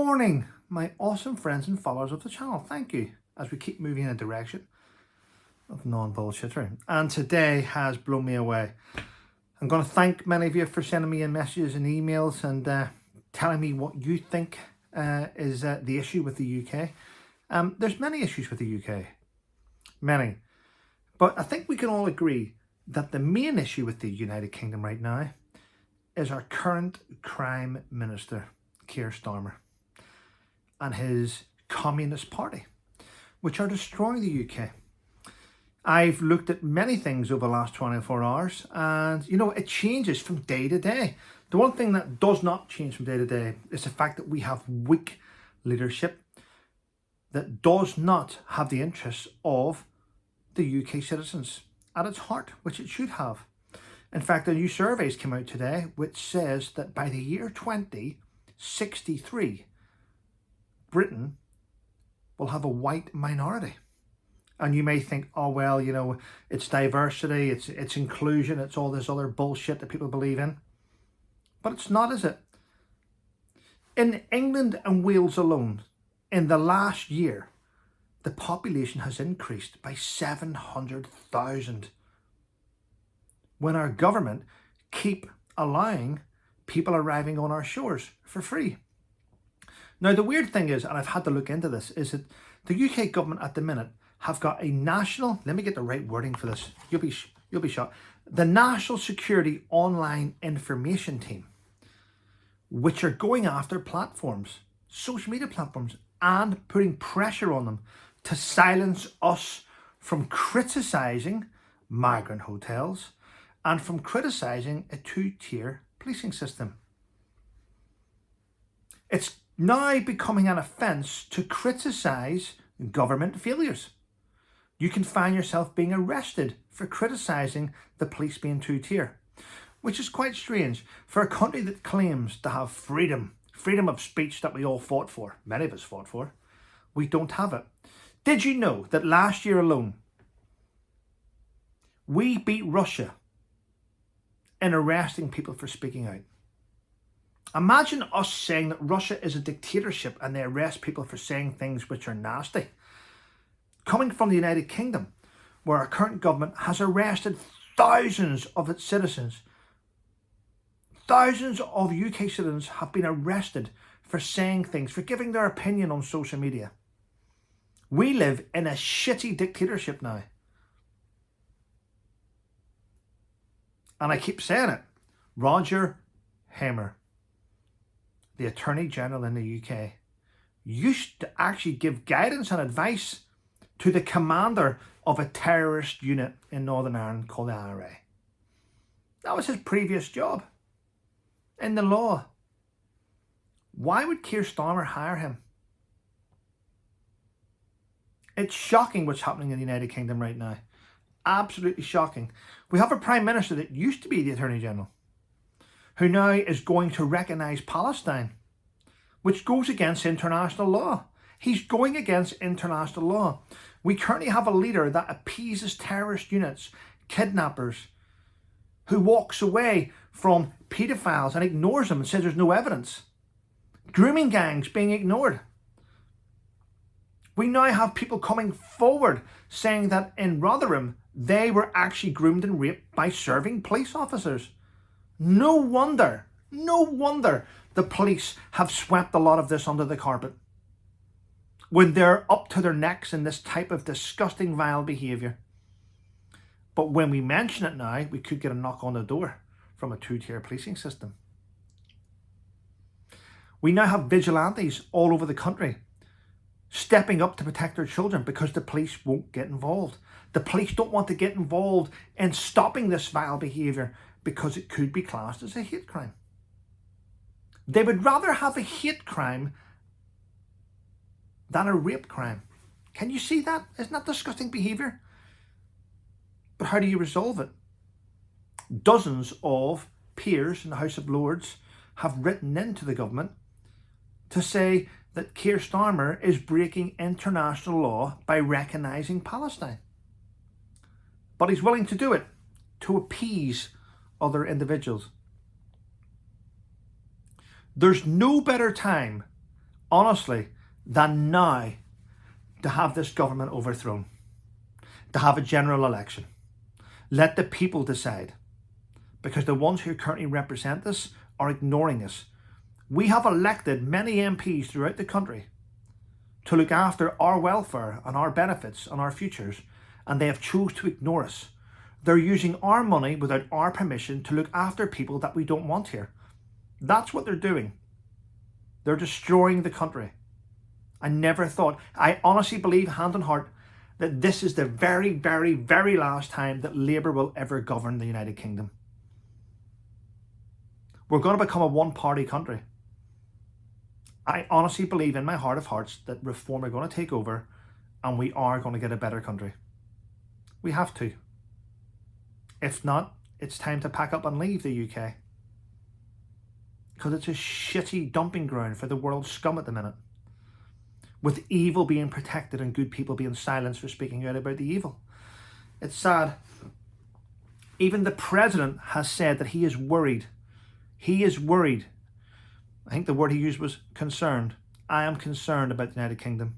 morning, my awesome friends and followers of the channel. Thank you, as we keep moving in a direction of non-bullshittery. And today has blown me away. I'm going to thank many of you for sending me in messages and emails and telling me what you think is the issue with the UK. There's many issues with the UK. Many. But I think we can all agree that the main issue with the United Kingdom right now is our current Crime Minister, Keir Starmer, and his Communist Party, which are destroying the UK. I've looked at many things over the last 24 hours and, you know, it changes from day to day. The one thing that does not change from day to day is the fact that we have weak leadership that does not have the interests of the UK citizens at its heart, which it should have. In fact, a new survey came out today which says that by the year 2063, Britain will have a white minority. And you may think, oh, well, you know, it's diversity, it's inclusion, it's all this other bullshit that people believe in. But it's not, is it? In England and Wales alone, in the last year, the population has increased by 700,000. When our government keep allowing people arriving on our shores for free. Now, the weird thing is, and I've had to look into this, is that the UK government at the minute have got a national, let me get the right wording for this, you'll be shocked, the National Security Online Information Team, which are going after platforms, social media platforms, and putting pressure on them to silence us from criticising migrant hotels and from criticising a two-tier policing system. It's now becoming an offence to criticise government failures. You can find yourself being arrested for criticising the police being two-tier, which is quite strange for a country that claims to have freedom of speech that we all fought for, many of us fought for. We don't have it. Did you know that last year alone, we beat Russia in arresting people for speaking out? Imagine us saying that Russia is a dictatorship and they arrest people for saying things which are nasty. Coming from the United Kingdom, where our current government has arrested thousands of its citizens. Thousands of UK citizens have been arrested for saying things, for giving their opinion on social media. We live in a shitty dictatorship now. And I keep saying it. Roger Hamer, the Attorney General in the UK, used to actually give guidance and advice to the commander of a terrorist unit in Northern Ireland called the IRA. That was his previous job in the law. Why would Keir Starmer hire him? It's shocking what's happening in the United Kingdom right now. Absolutely shocking. We have a Prime Minister that used to be the Attorney General, who now is going to recognise Palestine, which goes against international law. He's going against international law. We currently have a leader that appeases terrorist units, kidnappers, who walks away from paedophiles and ignores them and says there's no evidence. Grooming gangs being ignored. We now have people coming forward saying that in Rotherham, they were actually groomed and raped by serving police officers. No wonder the police have swept a lot of this under the carpet, when they're up to their necks in this type of disgusting, vile behaviour. But when we mention it now, we could get a knock on the door from a two-tier policing system. We now have vigilantes all over the country stepping up to protect their children because the police won't get involved. The police don't want to get involved in stopping this vile behaviour because it could be classed as a hate crime. They would rather have a hate crime than a rape crime. Can you see that? Isn't that disgusting behaviour? But how do you resolve it? Dozens of peers in the House of Lords have written into the government to say that Keir Starmer is breaking international law by recognising Palestine. But he's willing to do it to appease other individuals. There's no better time honestly, than now to have this government overthrown, to have a general election. Let the people decide, because the ones who currently represent us are ignoring us. We have elected many MPs throughout the country to look after our welfare and our benefits and our futures, and they have chosen to ignore us. They're using our money without our permission to look after people that we don't want here. That's what they're doing. They're destroying the country. I never thought, I honestly believe, hand on heart, that this is the very, very, very last time that Labour will ever govern the United Kingdom. We're going to become a one-party country. I honestly believe in my heart of hearts that Reform are going to take over and we are going to get a better country. We have to. If not, it's time to pack up and leave the UK. Because it's a shitty dumping ground for the world's scum at the minute. With evil being protected and good people being silenced for speaking out about the evil. It's sad. Even the president has said that he is worried. He is worried. I think the word he used was concerned. I am concerned about the United Kingdom.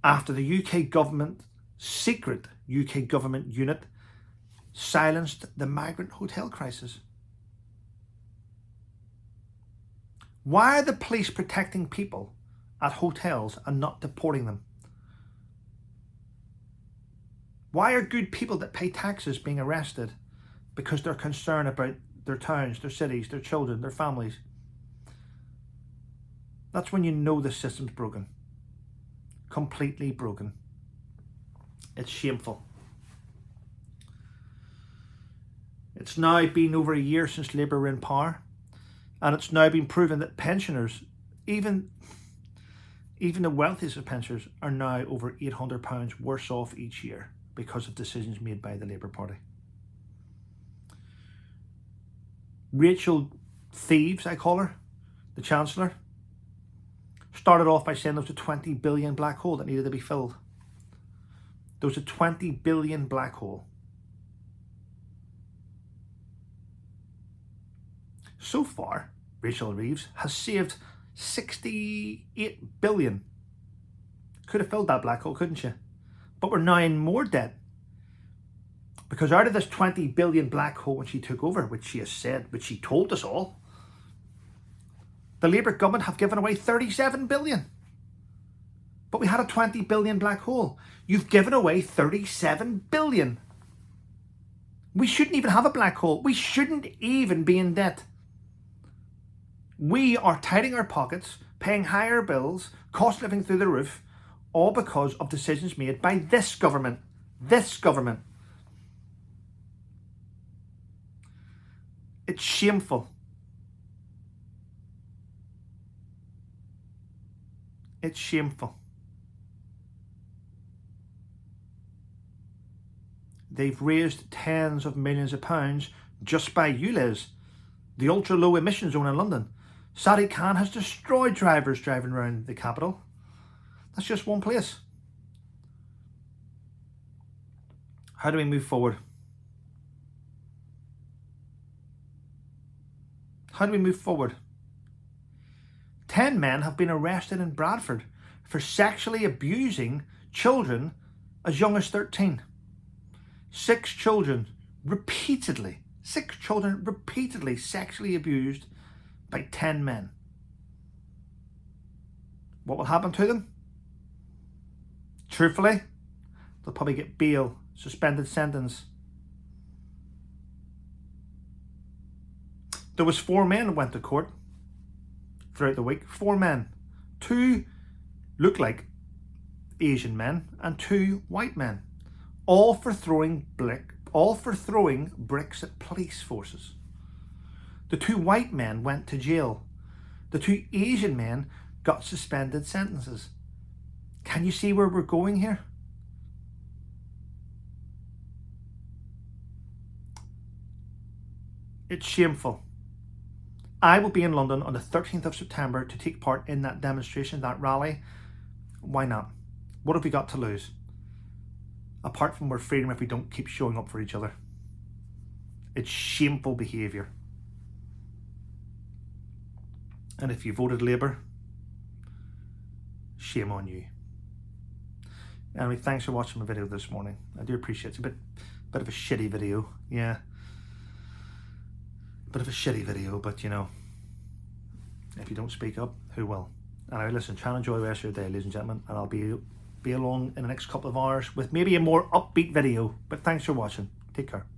After the UK government, secret UK government unit, silenced the migrant hotel crisis. Why are the police protecting people at hotels and not deporting them? Why are good people that pay taxes being arrested because they're concerned about their towns, their cities, their children, their families? That's when you know the system's broken. Completely broken. It's shameful. It's now been over a year since Labour were in power, and it's now been proven that pensioners, even the wealthiest of pensioners, are now over £800 worse off each year because of decisions made by the Labour Party. Rachel Thieves, I call her, the Chancellor, started off by saying there was a 20 billion black hole that needed to be filled. There was a 20 billion black hole. So far, Rachel Reeves has saved 68 billion. Could have filled that black hole, couldn't she? But we're now in more debt. Because out of this 20 billion black hole when she took over, which she has said, which she told us all, the Labour government have given away 37 billion. But we had a 20 billion black hole. You've given away 37 billion. We shouldn't even have a black hole. We shouldn't even be in debt. We are tightening our pockets, paying higher bills, cost of living through the roof, all because of decisions made by this government. This government. It's shameful. It's shameful. They've raised tens of millions of pounds just by ULEZ, the ultra low emission zone in London. Sadiq Khan has destroyed drivers driving around the capital. That's just one place. How do we move forward? How do we move forward? 10 men have been arrested in Bradford for sexually abusing children as young as 13. 6 children repeatedly sexually abused by 10 men. What will happen to them? Truthfully, they'll probably get bail, suspended sentence. There was 4 men who went to court throughout the week. 4 men. 2 look like Asian men and 2 white men. All for throwing bricks at police forces. The 2 white men went to jail. The 2 Asian men got suspended sentences. Can you see where we're going here? It's shameful. I will be in London on the 13th of September to take part in that demonstration, that rally. Why not? What have we got to lose? Apart from our freedom if we don't keep showing up for each other. It's shameful behaviour. And if you voted Labour, shame on you. Anyway, thanks for watching my video this morning. I do appreciate it. It's a bit of a shitty video, yeah. Bit of a shitty video, but you know, if you don't speak up, who will? Anyway, listen, try and enjoy the rest of your day, ladies and gentlemen, and I'll be along in the next couple of hours with maybe a more upbeat video. But thanks for watching. Take care.